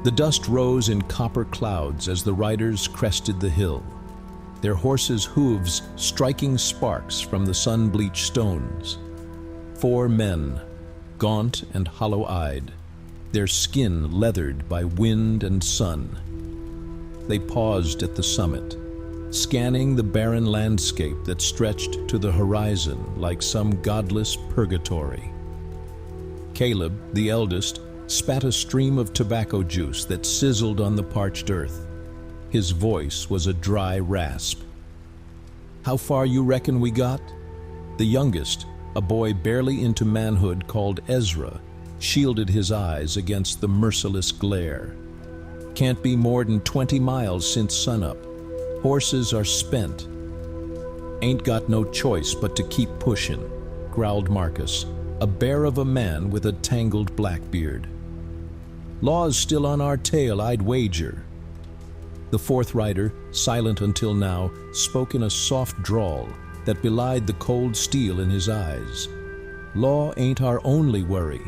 The dust rose in copper clouds as the riders crested the hill, their horses' hooves striking sparks from the sun-bleached stones. 4 men, gaunt and hollow-eyed, their skin leathered by wind and sun. They paused at the summit, scanning the barren landscape that stretched to the horizon like some godless purgatory. Caleb, the eldest, spat a stream of tobacco juice that sizzled on the parched earth. His voice was a dry rasp. "How far you reckon we got?" The youngest, a boy barely into manhood called Ezra, shielded his eyes against the merciless glare. "Can't be more than 20 miles since sunup. Horses are spent." "Ain't got no choice but to keep pushing," growled Marcus, a bear of a man with a tangled black beard. "Law's still on our tail, I'd wager." The 4th rider, silent until now, spoke in a soft drawl that belied the cold steel in his eyes. "Law ain't our only worry.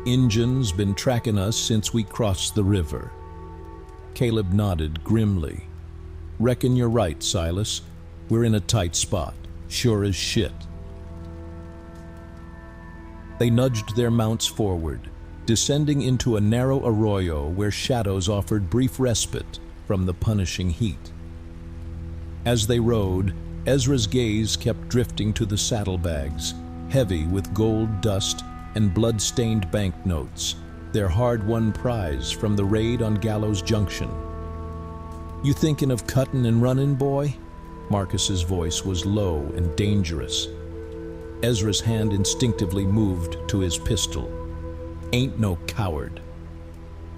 Injun's been tracking us since we crossed the river." Caleb nodded grimly. "Reckon you're right, Silas. We're in a tight spot, sure as shit." They nudged their mounts forward, descending into a narrow arroyo where shadows offered brief respite from the punishing heat. As they rode, Ezra's gaze kept drifting to the saddlebags, heavy with gold dust and blood-stained banknotes, their hard-won prize from the raid on Gallows Junction. "You thinking of cutting and running, boy?" Marcus's voice was low and dangerous. Ezra's hand instinctively moved to his pistol. "Ain't no coward."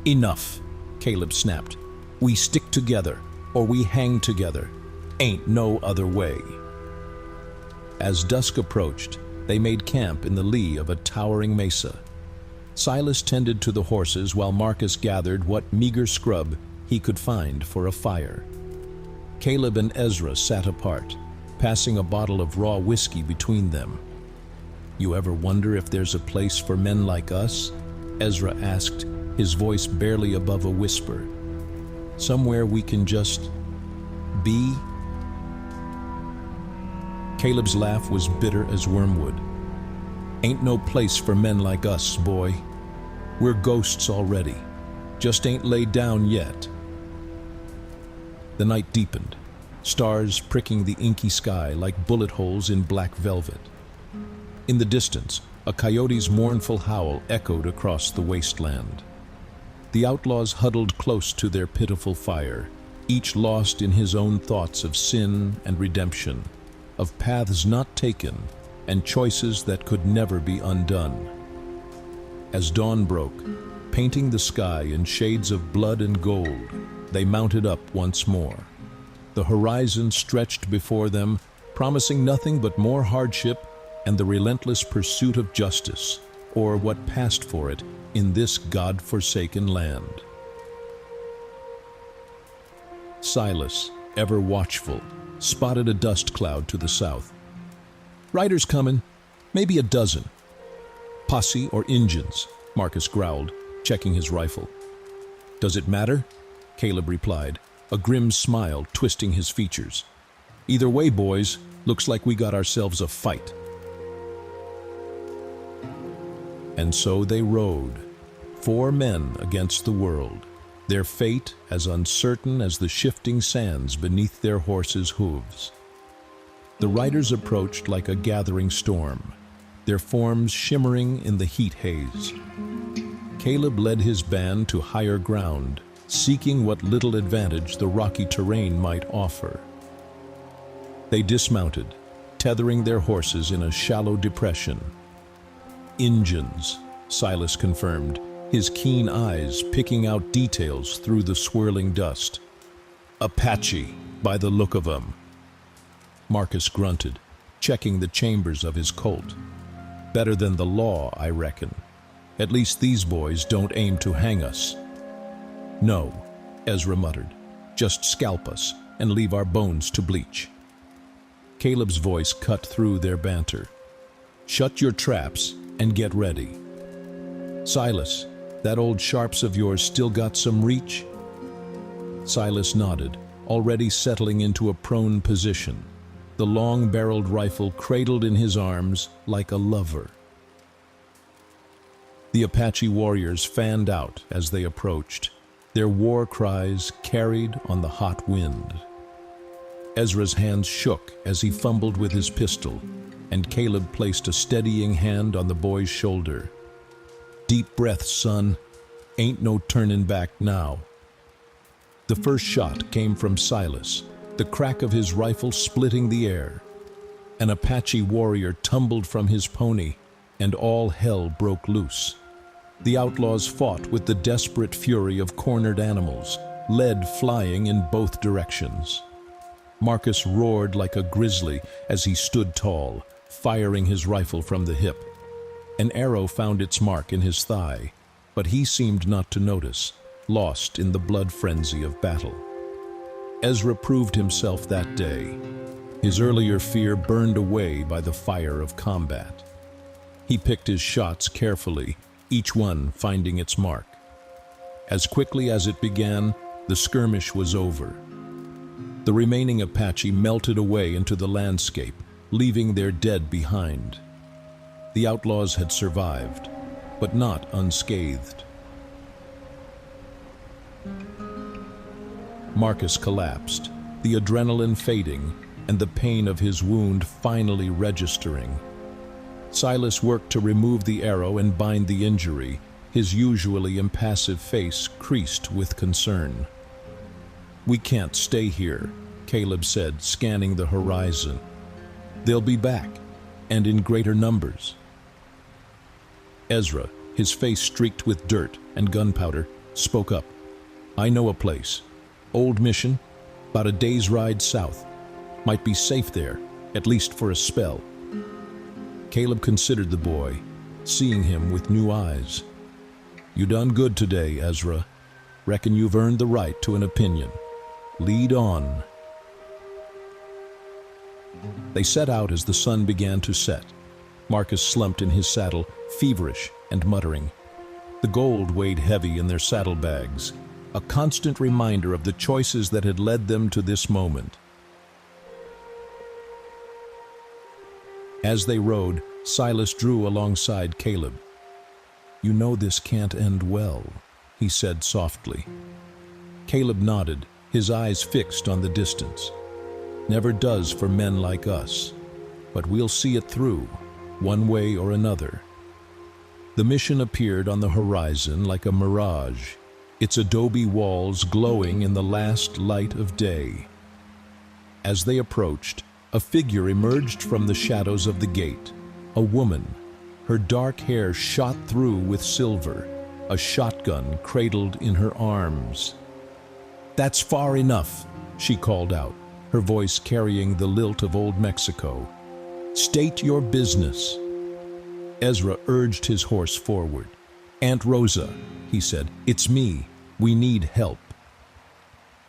"Enough," Caleb snapped. "We stick together, or we hang together. Ain't no other way." As dusk approached, they made camp in the lee of a towering mesa. Silas tended to the horses while Marcus gathered what meager scrub he could find for a fire. Caleb and Ezra sat apart, passing a bottle of raw whiskey between them. "You ever wonder if there's a place for men like us?" Ezra asked, his voice barely above a whisper. "Somewhere we can just be?" Caleb's laugh was bitter as wormwood. "Ain't no place for men like us, boy. We're ghosts already. Just ain't laid down yet." The night deepened, stars pricking the inky sky like bullet holes in black velvet. In the distance, a coyote's mournful howl echoed across the wasteland. The outlaws huddled close to their pitiful fire, each lost in his own thoughts of sin and redemption, of paths not taken and choices that could never be undone. As dawn broke, painting the sky in shades of blood and gold, they mounted up once more. The horizon stretched before them, promising nothing but more hardship and the relentless pursuit of justice, or what passed for it in this God-forsaken land. Silas, ever watchful, spotted a dust cloud to the south. "Riders coming, maybe a dozen." "Posse or Injuns," Marcus growled, checking his rifle. "Does it matter?" Caleb replied, a grim smile twisting his features. "Either way, boys, looks like we got ourselves a fight." And so they rode, 4 men against the world, their fate as uncertain as the shifting sands beneath their horses' hooves. The riders approached like a gathering storm, their forms shimmering in the heat haze. Caleb led his band to higher ground, seeking what little advantage the rocky terrain might offer. They dismounted, tethering their horses in a shallow depression. "Injuns," Silas confirmed, his keen eyes picking out details through the swirling dust. "Apache, by the look of 'em." Marcus grunted, checking the chambers of his Colt. "Better than the law, I reckon. At least these boys don't aim to hang us." "No," Ezra muttered. "Just scalp us and leave our bones to bleach." Caleb's voice cut through their banter. "Shut your traps and get ready." "Silas, That old sharps of yours still got some reach?" Silas nodded, already settling into a prone position, the long-barreled rifle cradled in his arms like a lover. The Apache warriors fanned out as they approached, their war cries carried on the hot wind. Ezra's hands shook as he fumbled with his pistol, and Caleb placed a steadying hand on the boy's shoulder. "Deep breath, son. Ain't no turning back now." The first shot came from Silas, the crack of his rifle splitting the air. An Apache warrior tumbled from his pony, and all hell broke loose. The outlaws fought with the desperate fury of cornered animals, lead flying in both directions. Marcus roared like a grizzly as he stood tall, firing his rifle from the hip. An arrow found its mark in his thigh, but he seemed not to notice, lost in the blood frenzy of battle. Ezra proved himself that day, his earlier fear burned away by the fire of combat. He picked his shots carefully, each one finding its mark. As quickly as it began, the skirmish was over. The remaining Apache melted away into the landscape, leaving their dead behind. The outlaws had survived, but not unscathed. Marcus collapsed, the adrenaline fading and the pain of his wound finally registering. Silas worked to remove the arrow and bind the injury, his usually impassive face creased with concern. "We can't stay here," Caleb said, scanning the horizon. "They'll be back, and in greater numbers." Ezra, his face streaked with dirt and gunpowder, spoke up. "I know a place. Old mission, about a day's ride south. Might be safe there, at least for a spell." Caleb considered the boy, seeing him with new eyes. "You done good today, Ezra. Reckon you've earned the right to an opinion. Lead on." They set out as the sun began to set. Marcus slumped in his saddle, feverish and muttering. The gold weighed heavy in their saddlebags, a constant reminder of the choices that had led them to this moment. As they rode, Silas drew alongside Caleb. "You know this can't end well," he said softly. Caleb nodded, his eyes fixed on the distance. "Never does for men like us, but we'll see it through, one way or another." The mission appeared on the horizon like a mirage, its adobe walls glowing in the last light of day. As they approached, a figure emerged from the shadows of the gate, a woman, her dark hair shot through with silver, a shotgun cradled in her arms. "That's far enough," she called out, her voice carrying the lilt of old Mexico. "State your business." Ezra urged his horse forward. "Aunt Rosa," he said, "it's me. We need help."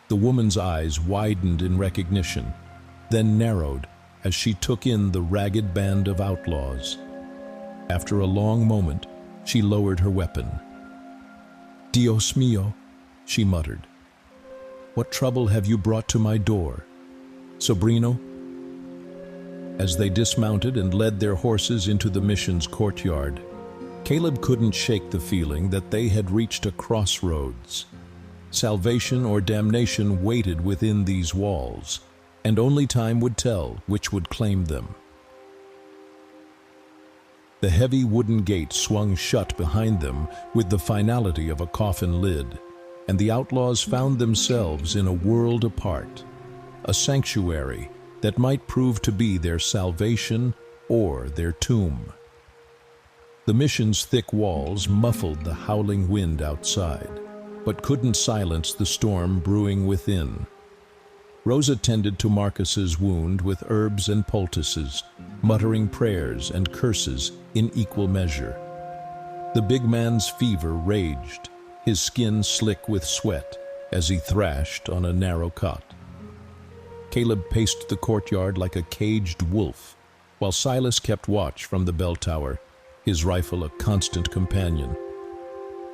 The woman's eyes widened in recognition, then narrowed as she took in the ragged band of outlaws. After a long moment, she lowered her weapon. "Dios mío," she muttered. "What trouble have you brought to my door? Sobrino?" As they dismounted and led their horses into the mission's courtyard, Caleb couldn't shake the feeling that they had reached a crossroads. Salvation or damnation waited within these walls, and only time would tell which would claim them. The heavy wooden gate swung shut behind them with the finality of a coffin lid, and the outlaws found themselves in a world apart, a sanctuary that might prove to be their salvation or their tomb. The mission's thick walls muffled the howling wind outside, but couldn't silence the storm brewing within. Rosa tended to Marcus's wound with herbs and poultices, muttering prayers and curses in equal measure. The big man's fever raged, his skin slick with sweat as he thrashed on a narrow cot. Caleb paced the courtyard like a caged wolf, while Silas kept watch from the bell tower, his rifle a constant companion.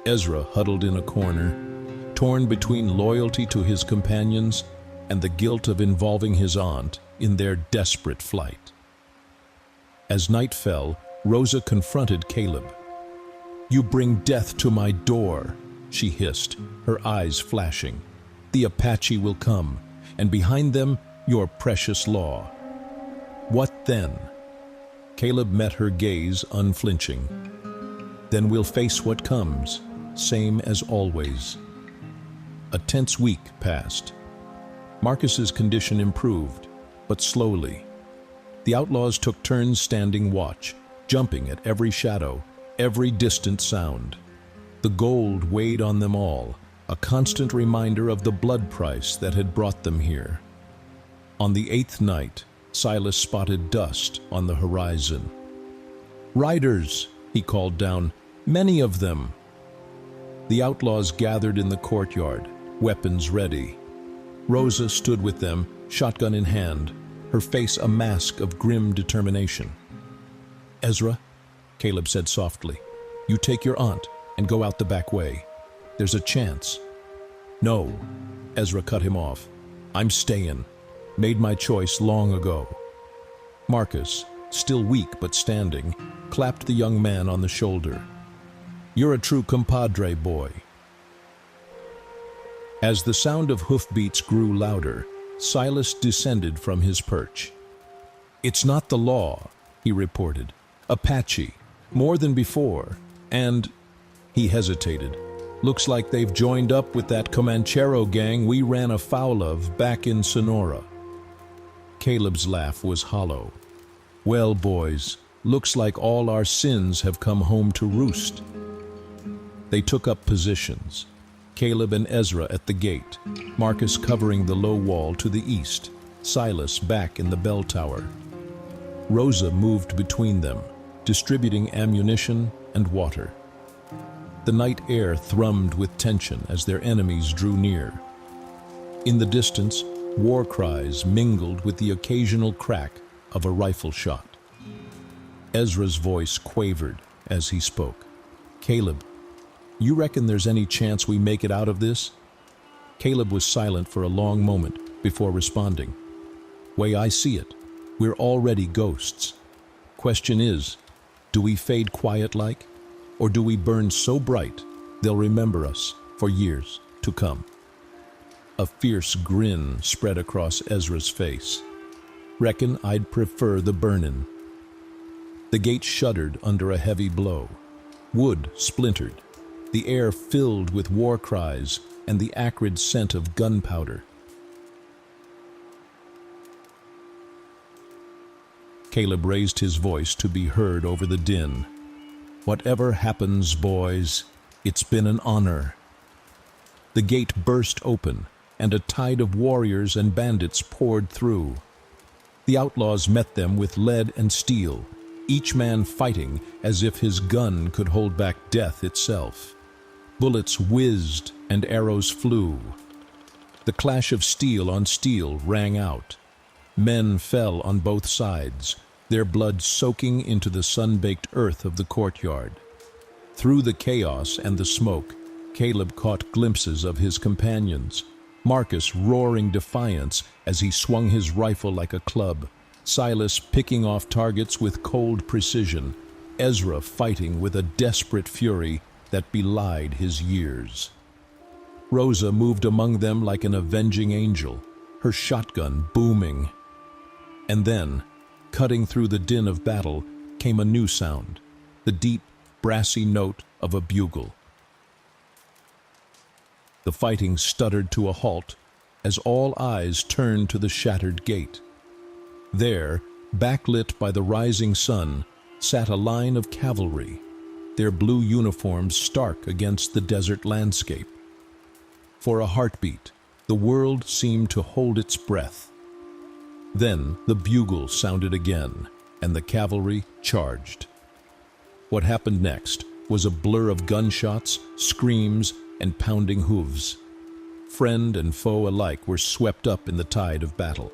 Ezra huddled in a corner, torn between loyalty to his companions and the guilt of involving his aunt in their desperate flight. As night fell, Rosa confronted Caleb. "You bring death to my door," she hissed, her eyes flashing. "The Apache will come, and behind them, your precious law." "What then?" Caleb met her gaze unflinching. "Then we'll face what comes, same as always." A tense week passed. Marcus's condition improved, but slowly. The outlaws took turns standing watch, jumping at every shadow, every distant sound. The gold weighed on them all, a constant reminder of the blood price that had brought them here. On the 8th night, Silas spotted dust on the horizon. "Riders," he called down, "many of them." The outlaws gathered in the courtyard, weapons ready. Rosa stood with them, shotgun in hand, her face a mask of grim determination. "Ezra," Caleb said softly, "you take your aunt and go out the back way. There's a chance." "No," Ezra cut him off. "I'm staying. Made my choice long ago." Marcus, still weak but standing, clapped the young man on the shoulder. "You're a true compadre, boy." As the sound of hoofbeats grew louder, Silas descended from his perch. "It's not the law," he reported. "Apache, more than before, and—" he hesitated. "Looks like they've joined up with that Comanchero gang we ran afoul of back in Sonora." Caleb's laugh was hollow. "Well, boys, looks like all our sins have come home to roost." They took up positions. Caleb and Ezra at the gate, Marcus covering the low wall to the east, Silas back in the bell tower. Rosa moved between them, distributing ammunition and water. The night air thrummed with tension as their enemies drew near. In the distance, war cries mingled with the occasional crack of a rifle shot. Ezra's voice quavered as he spoke. "Caleb, you reckon there's any chance we make it out of this?" Caleb was silent for a long moment before responding. "Way I see it, we're already ghosts. Question is, do we fade quiet like, or do we burn so bright they'll remember us for years to come?" A fierce grin spread across Ezra's face. "Reckon I'd prefer the burnin'." The gate shuddered under a heavy blow. Wood splintered. The air filled with war cries and the acrid scent of gunpowder. Caleb raised his voice to be heard over the din. "Whatever happens, boys, it's been an honor." The gate burst open, and a tide of warriors and bandits poured through. The outlaws met them with lead and steel, each man fighting as if his gun could hold back death itself. Bullets whizzed and arrows flew. The clash of steel on steel rang out. Men fell on both sides, their blood soaking into the sun-baked earth of the courtyard. Through the chaos and the smoke, Caleb caught glimpses of his companions, Marcus roaring defiance as he swung his rifle like a club, Silas picking off targets with cold precision, Ezra fighting with a desperate fury that belied his years. Rosa moved among them like an avenging angel, her shotgun booming. And then, cutting through the din of battle, came a new sound, the deep, brassy note of a bugle. The fighting stuttered to a halt as all eyes turned to the shattered gate. There, backlit by the rising sun, sat a line of cavalry, their blue uniforms stark against the desert landscape. For a heartbeat, the world seemed to hold its breath. Then the bugle sounded again, and the cavalry charged. What happened next was a blur of gunshots, screams, and pounding hooves. Friend and foe alike were swept up in the tide of battle.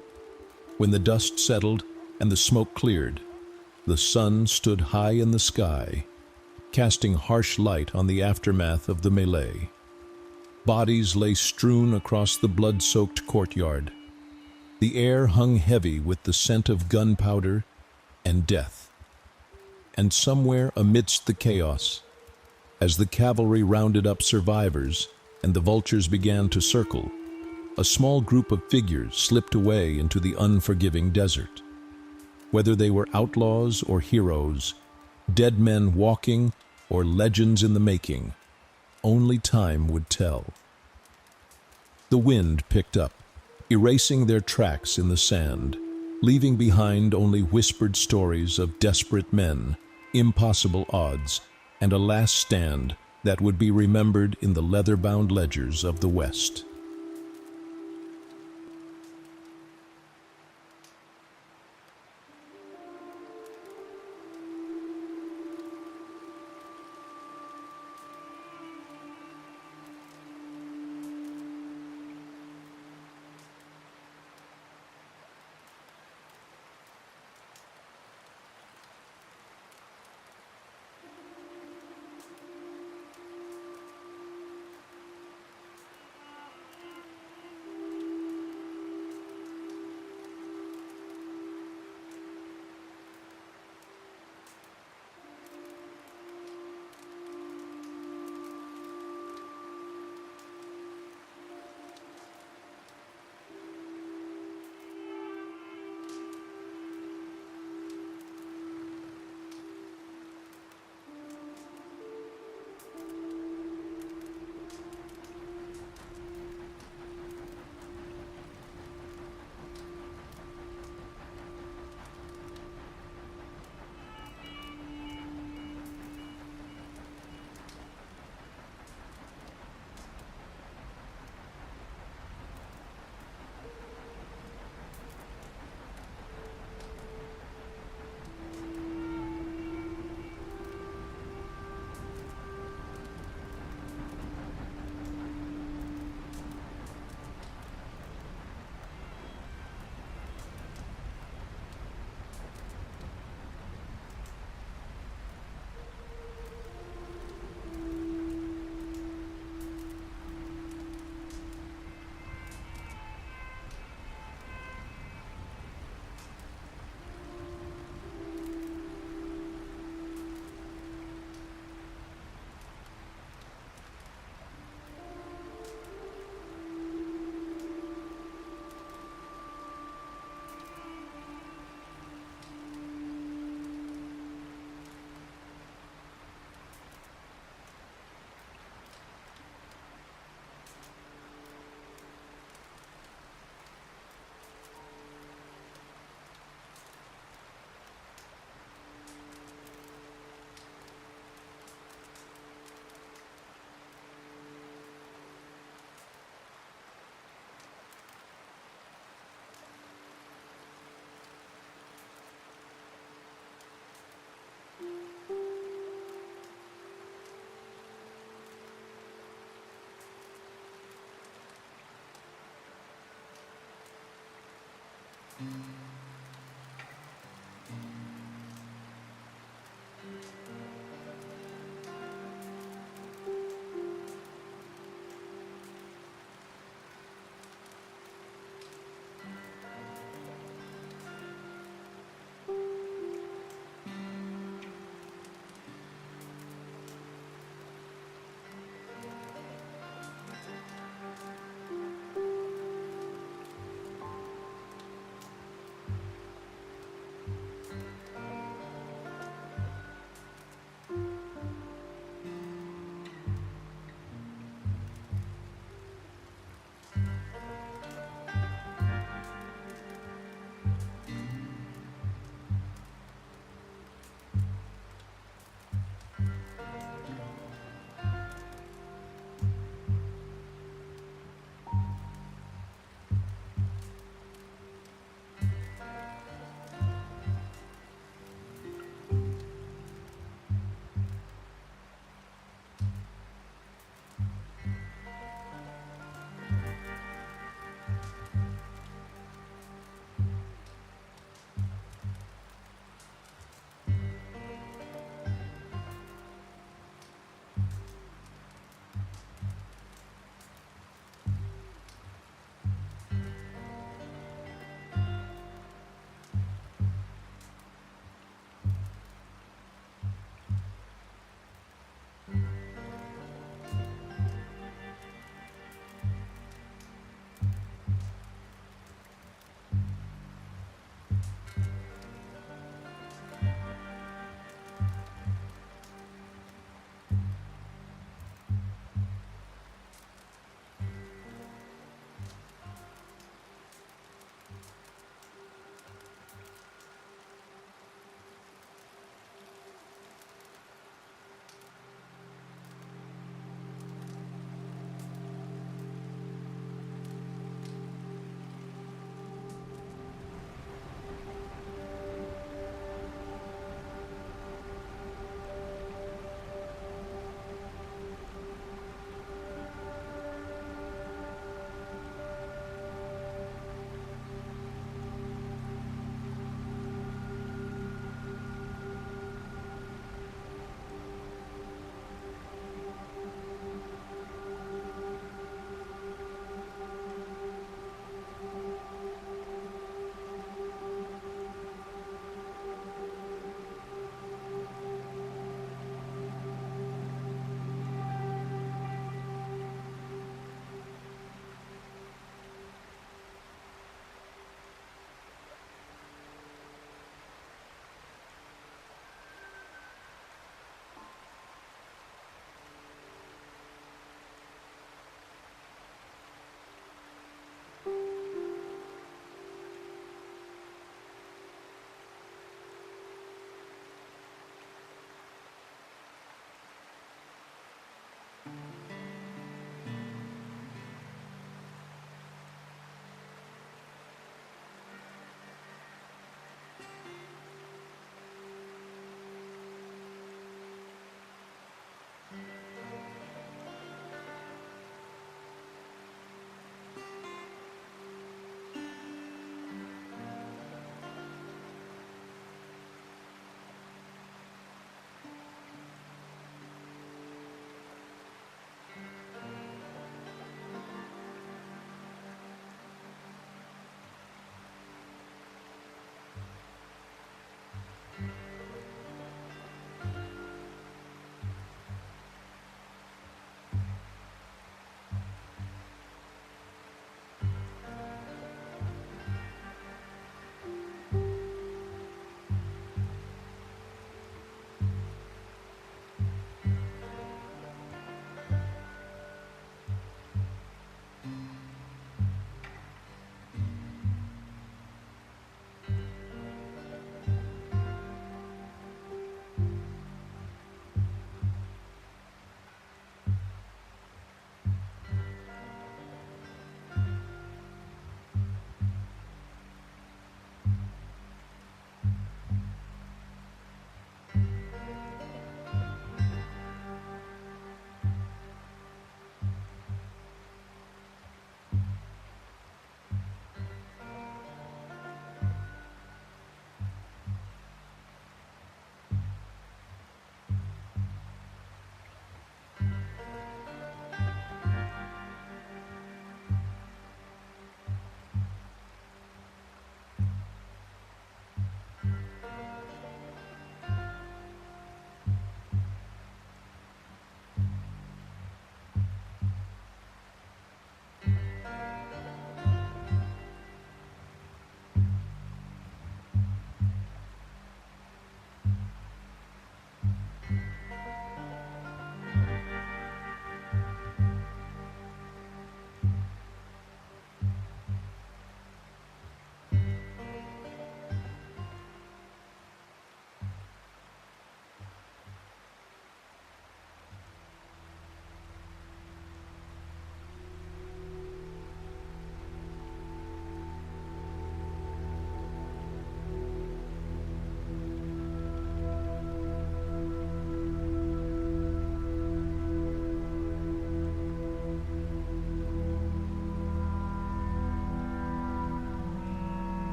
When the dust settled and the smoke cleared, the sun stood high in the sky, casting harsh light on the aftermath of the melee. Bodies lay strewn across the blood-soaked courtyard. The air hung heavy with the scent of gunpowder and death. And somewhere amidst the chaos, as the cavalry rounded up survivors and the vultures began to circle, a small group of figures slipped away into the unforgiving desert. Whether they were outlaws or heroes, dead men walking or legends in the making, only time would tell. The wind picked up, erasing their tracks in the sand, leaving behind only whispered stories of desperate men, impossible odds, and a last stand that would be remembered in the leather-bound ledgers of the West.